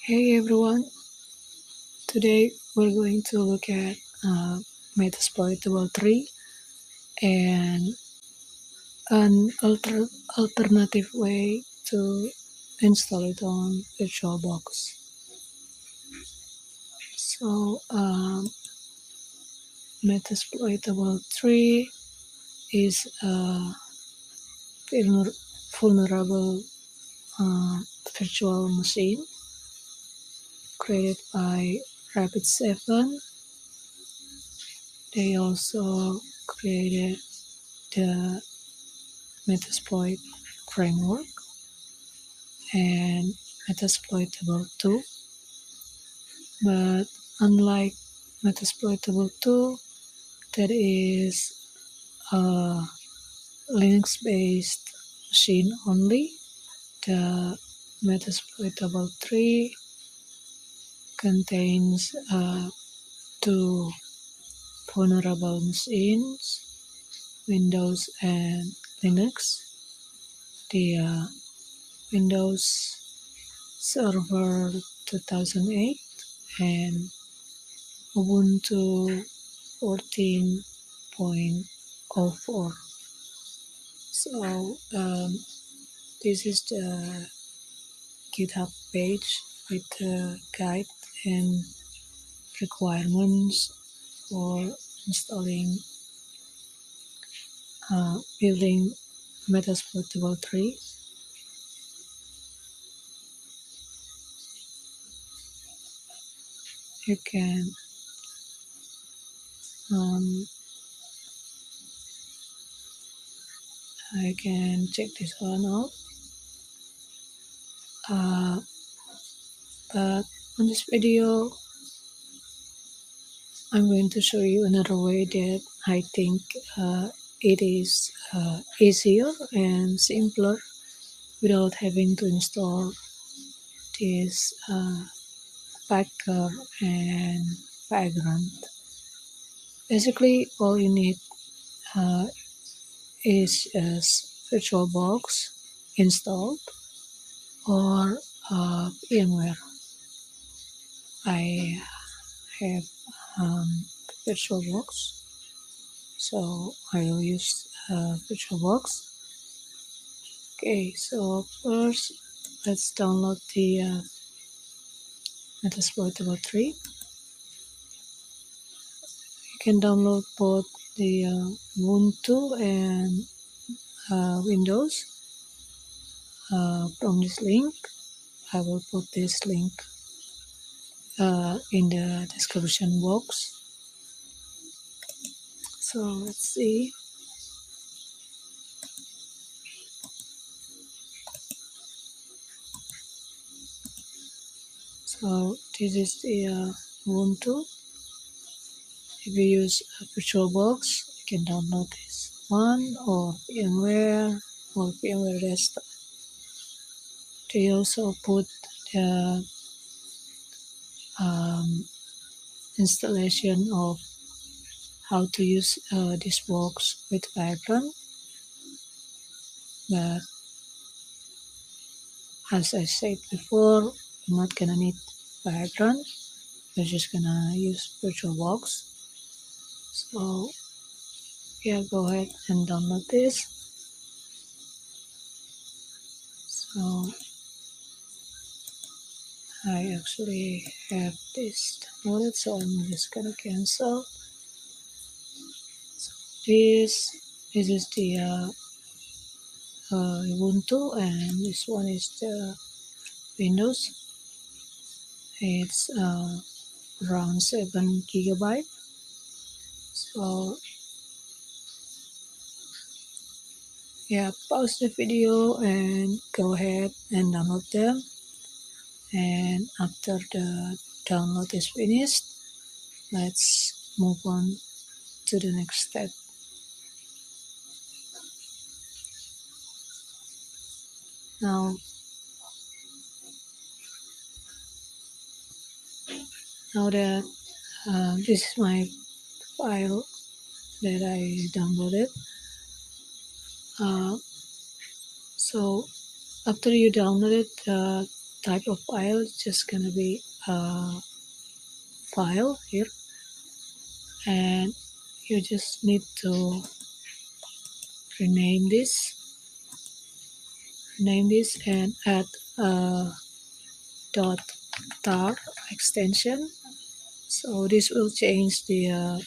Hey everyone, today we're going to look at Metasploitable 3 and an alternative way to install it on VirtualBox. So Metasploitable 3 is a vulnerable virtual machine created by Rapid7. They also created the Metasploit framework and Metasploitable 2. But unlike Metasploitable 2, that is a Linux-based machine only, the Metasploitable 3 contains two vulnerable machines, Windows and Linux. The Windows Server 2008 and Ubuntu 14.04. So this is the GitHub page with the guide and requirements for installing building Metasploitable 3. You can I can check this one out. But on this video, I'm going to show you another way that I think it is easier and simpler without having to install this Packer and Vagrant. Basically, all you need is VirtualBox installed or VMware. I have VirtualBox, so I will use VirtualBox. Okay, so first let's download the Metasploitable 3. You can download both the Ubuntu and Windows from this link. I will put this link in the description box. So let's see. So this is the Ubuntu. If you use VirtualBox, you can download this one or VMware or VMware Desktop. They also put the installation of how to use this box with Vagrant. But as I said before, you're not gonna need Vagrant. You're just gonna use VirtualBox. So yeah, go ahead and download this. So I actually have this downloaded, so I'm just gonna cancel. So this is the Ubuntu, and this one is the Windows. It's around 7 GB. So yeah, pause the video and go ahead and download them. And after the download is finished, let's move on to the next step. Now that this is my file that I downloaded. So after you download it, type of file, it's just gonna be a file here, and you just need to rename this and add a .tar extension. So this will change the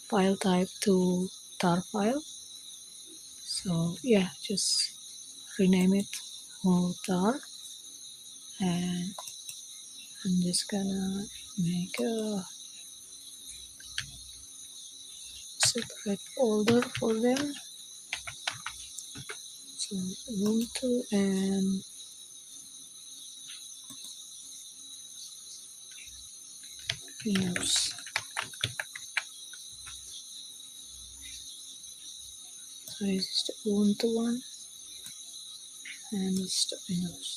file type to tar file. So yeah, just rename it all tar, and I'm just gonna make a separate folder for them. So Ubuntu and Windows. So this is the Ubuntu one, and this is the Windows.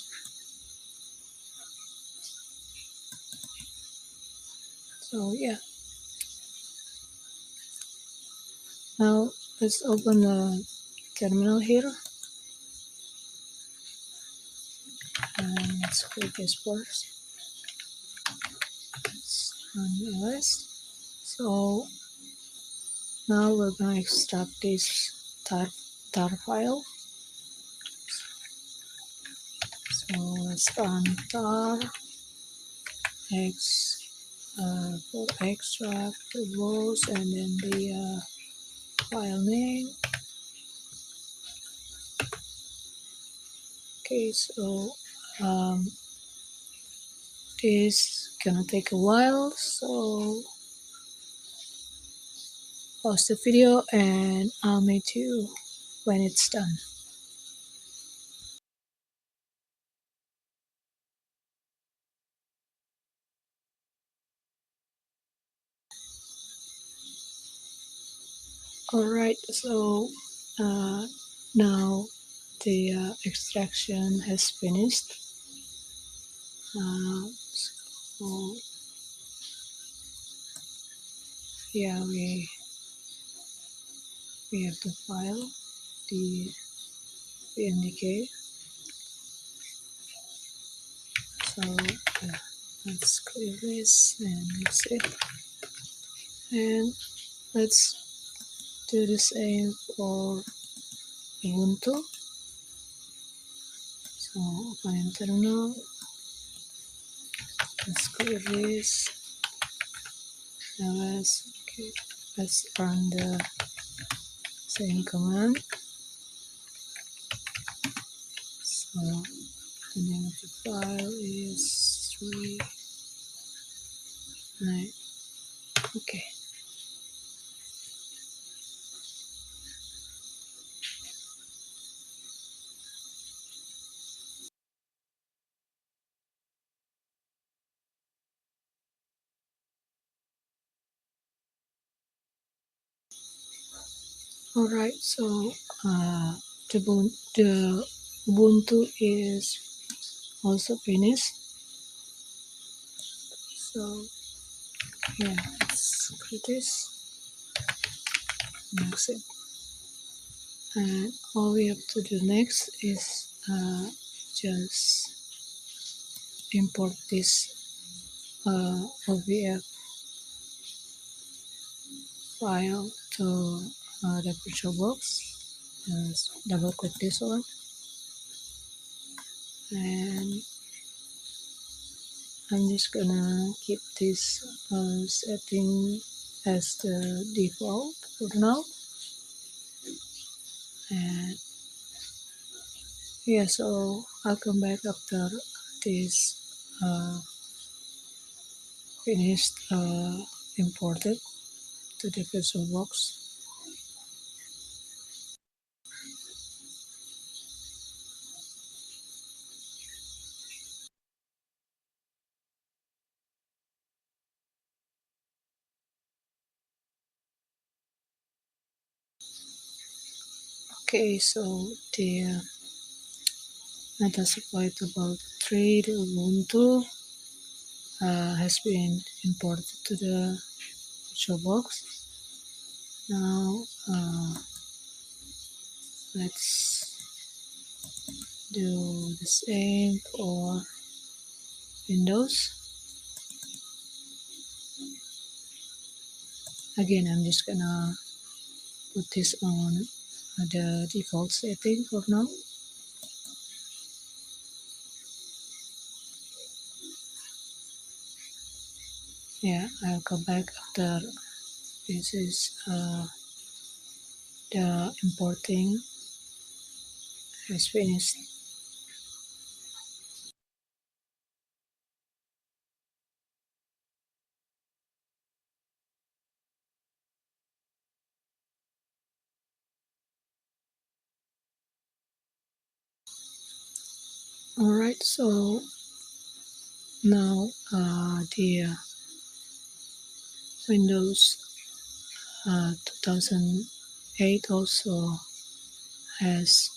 So yeah, now let's open the terminal here, and let's click this first. Let's run OS. So now we're gonna extract this tar file. So let's run tar x for extract rows, and then the file name. Okay, so this gonna take a while, so pause the video and I'll meet you when it's done. Alright, so now the extraction has finished. So yeah, we have the file, the PNDK. So yeah, let's clear this and exit, and let's do the same for Ubuntu. So open terminal, let's clear this. Now let's run the same command. So the name of the file is 39. Okay. Alright, so the Ubuntu is also finished. So yeah, let's click this and exit. And all we have to do next is just import this OVF file to the VirtualBox. Double click this one, and I'm just gonna keep this setting as the default for now. And yeah, so I'll come back after this finished imported to the VirtualBox. Okay, so the Metasploitable 3, the Ubuntu, has been imported to the VirtualBox. Now let's do the same for Windows. Again, I'm just gonna put this on the default setting for now. Yeah, I'll come back after this is the importing has finished. Alright, so now the Windows 2008 also has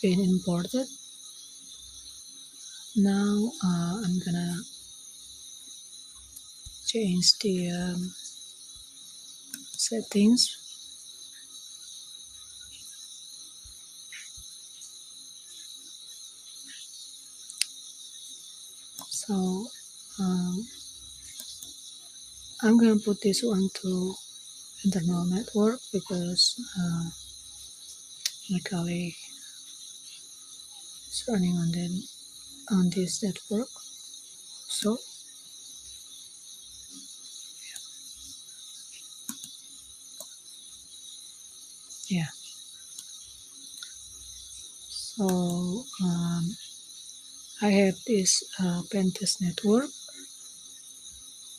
been imported. Now I'm gonna change the settings. So I'm gonna put this one to internal network because my colleague is running on this network. So yeah, so I have this pen test network.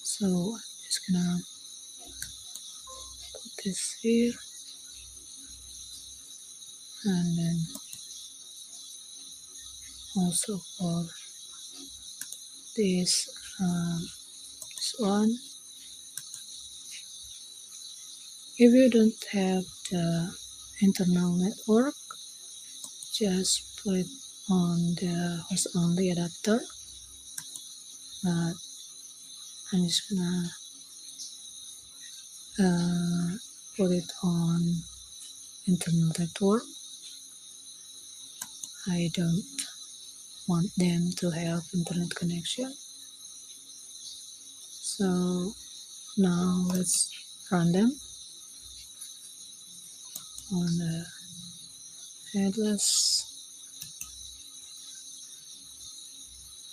So I'm just gonna put this here, and then also for this one. If you don't have the internal network, just put it on the host only adapter. But I'm just gonna put it on internal network. I don't want them to have internet connection. So now let's run them on the headless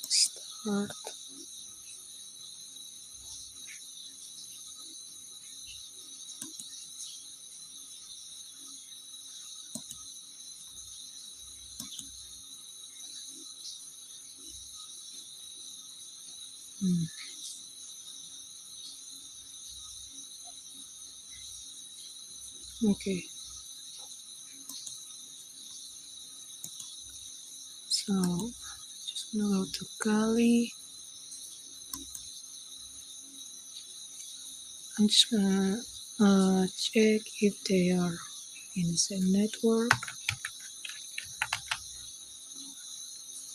start. Okay, so just gonna go to Kali. I'm just gonna check if they are in the same network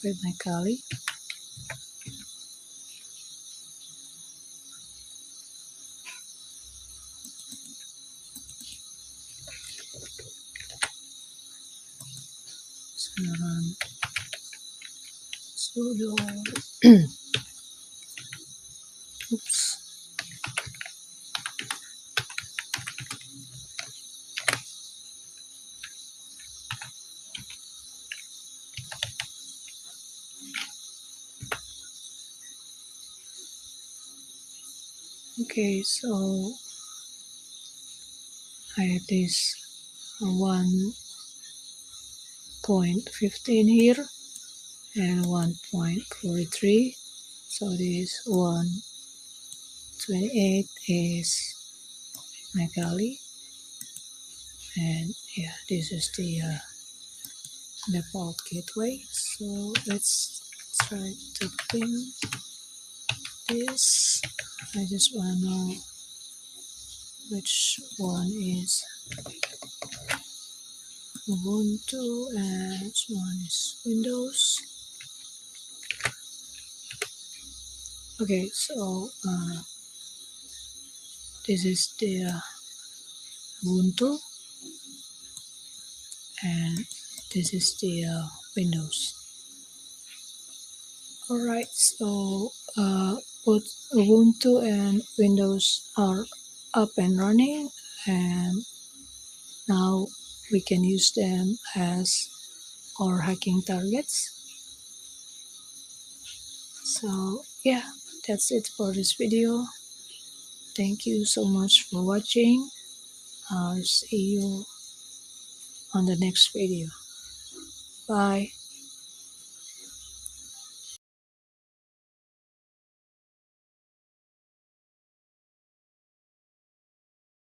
with my Kali. Just gonna run sudo. Oops. Okay, so I have this 1.15 here and 1.43. So this 128 is my Kali, and yeah, this is the default gateway. So let's try to ping this. I just want to know which one is Ubuntu and which one is Windows. Okay, so this is the Ubuntu and this is the Windows. Alright, so both Ubuntu and Windows are up and running, and now we can use them as our hacking targets. So yeah, that's it for this video. Thank you so much for watching. I'll see you on the next video. Bye.